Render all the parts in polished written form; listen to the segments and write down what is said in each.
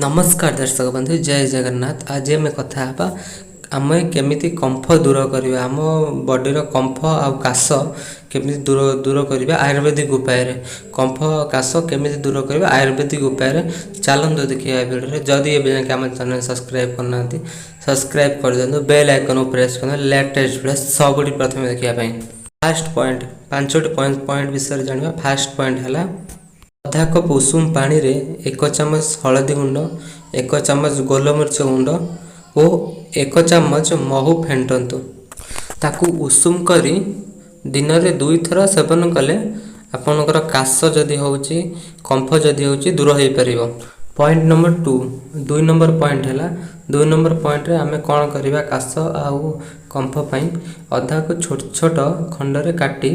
नमस्कार दर्शक बंधु जय जगन्नाथ। आज आम कथा आम केमी कंफ दूर करवा आम बॉडी कंफ आ काश केमी दूर करवा आयुर्वेदिक उपाय कंफ काश केमी दूर करवा आयुर्वेदिक उपाय चलते देखिए भिडियो। जदि एवं आम चैनल सब्सक्राइब करना सब्सक्राइब कर दिखाँ बेल आइकन प्रेस कर लेटेस्ट भिडियो सबुठ प्रथम देखापी। फास्ट पॉइंट 5टी पॉइंट विषय जाना। फास्ट पॉइंट है अधा कप उषुम पानी रे 1 चामच हलदी गुंड 1 चामच गोलमरीच गुंड और 1 चामच महू फेंटतु। ताकू उषुम करी दिन में 2 थर सेवन कले आपनकर काश जदि होची कंफ जदि होची दूर हो पार। पॉइंट नंबर 2 नंबर पॉइंट है 2 नंबर पॉइंट रे आमे कौन करवा काश आउ कंफ पाई अदा को छोट छोट खंडरे काटी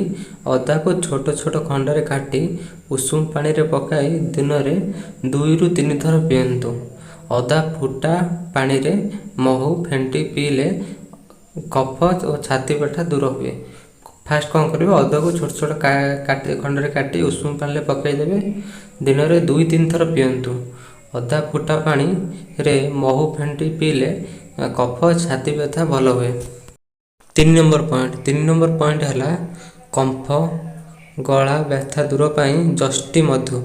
अदा को छोट छोट खंडरे काटी उषुम पानी रे पकाई दिन में 2 ରୁ 3 थर पियंतु। अदा फुटा पानी रे महू फेंटी पीले कफ और छाती बैठा दूर हुए। फास्ट कौन करेंगे अदा को छोट छोट खंडरे काटी उषुम पानी पकई देवे दिन में 2-3 थर पियंतु। अदा फुटा पानी रे महू फेंटी पीले कफ छाती व्यथा भल हुए। 3 नंबर पॉइंट है कंफ गला व्यथा दूर पाई जष्टि मधु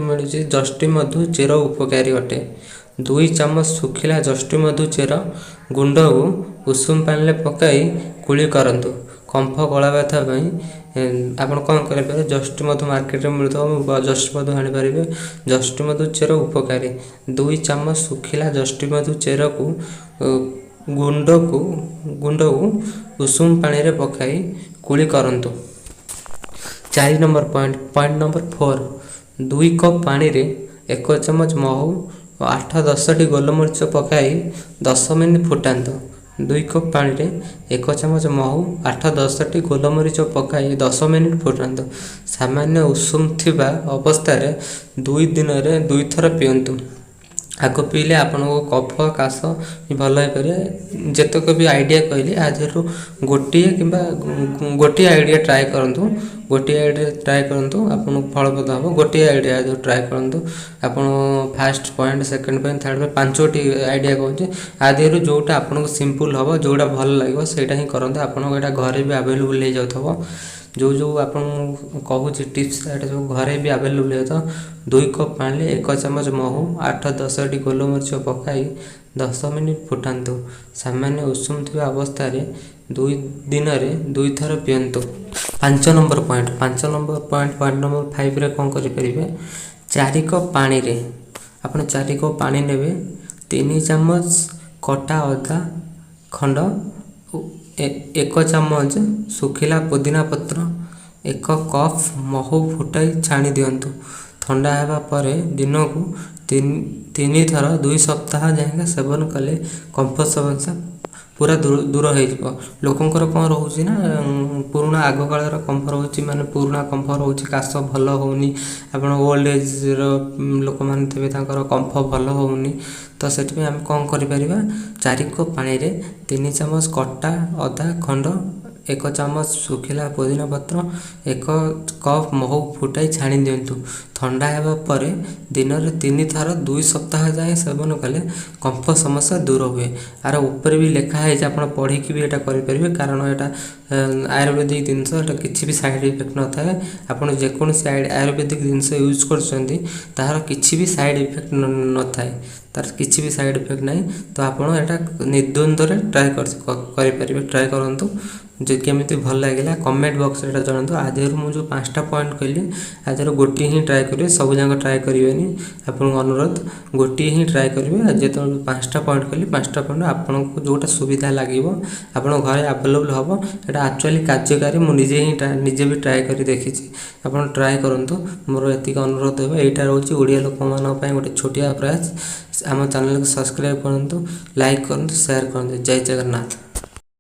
मिलूँ। जष्टि मधु चेर उपकारी अटे। 2 चामच सुखिला जष्टि मधु चेर गुंड को उषुम पानी पकाई कुली करंतु। कंफ गला व्यथा आप कौन करें जष्टि मधु मार्केट में मिलता जष्टि मधु आनीपर। जष्टि मधु चेर उपकारी 2 चामच सुखिला जष्टि मधु चेर को गुंड को उषुम पानी रे पकाई कुली करंतु। 4 नंबर पॉइंट नंबर 4 2 कप पानी रे 1 चामच महू 8-10टी गोलमरीच पकाई 10 मिनिट फुटातु। 2 कप पानी रे 1 चामच महू 8-10टी गोलमरीच पकाई 10 मिनिट फुटातु। सामान्य उषुम थिबा अवस्था रे 2 दिन में 2 थर पियंतु। आग पीले आपन कफ काश भल हो पारे। जितक भी आइडिया कहली आज गोटे कि गोटे आइडिया ट्राए करूँ आपन फलप्रद हम। गोटे आइडिया जो ट्राए करूँ आपन first point second point third point 5टी आइडिया कहूँ आदि जोटा आपन सिंपल हम जोटा भल लगे सेटा ही करते। आपन घरे भी आवेलेबल हो जाता जो आपन कहूँ टिप्स सब घरे भी आवेलेबल हो। 2 कप पानी 1 चामच महू 8-10टी गोलमरीच पकाई 10 मिनिट फुटातु। सामान्य उषुम थिबा अवस्था रे 2 दिन में 2 थर पियंतु। 5 नंबर पॉइंट पॉइंट नंबर 5 रे कौन करें 4 कप पानी रे आपन 4 कप पानी नेबे 3 चामच कटा अदा खंड 1 चामच सुखिला पुदीना पत्र 1 कप महू फुटाई छाणी दियंतु। ठंडा हेबा परे दिन को 3 थर 2 सप्ताह जाए सेवन कले कंफ समस्या पूरा दूर हो। लोकंर कौन रोचे ना पुराणा आग काल कंफ रोचे माने पुराणा कंफ रोचे काश भल होनी आप ओल्ड एज लोक मैंने कंफ भल होनी तो से आम कौन कर 4 कप पानी रे 3 चामच कटा अदा खंड 1 चामच सुखिला पुदीना पत्र 1 कप महू फुटाई छाणी दियंतु। ठंडा हेबा परे दिन में 3 थर 2 सप्ताह जाए सेवन कले कंफ समस्या दूर हुए। आर ऊपर भी लिखा है आप पढ़ी भी यहाँ करेंगे कारण यहाँ आयुर्वेदिक जिनस किसी भी साइड इफेक्ट न थाए। आपड़ जेकोसी आयुर्वेदिक जिनस यूज कर किसी भी साइड इफेक्ट न थाए तार किसी भी साइड इफेक्ट ना। तो आपड़ यहाँ निर्द्वंद्व ट्राए करें ट्राए करूँ जो केमी भल लगे कमेंट बॉक्स में जनातु। आज मुझे 5टा पॉइंट कहली आज गोटे ही ट्राए करेंगे सब जाक ट्राए करेंगे आप अनुरोध गोटे ही ट्राए करेंगे। जो 5टा पॉइंट कहली 5टा पॉइंट आपको जोटा सुविधा लगे आप घरे आवेलेबल हम यहाँ एक्चुअली कार्यकारी मुझे भी ट्राए कर देखी आप ट्राए करूँ। मोर एति अनुरोध है यहाँ रोचे ओडिया लोक मानी गोटे छोटिया प्रयास। आम चैनल को सब्सक्राइब करूँ लाइक करूँ शेयर करूँ। जय जगन्नाथ।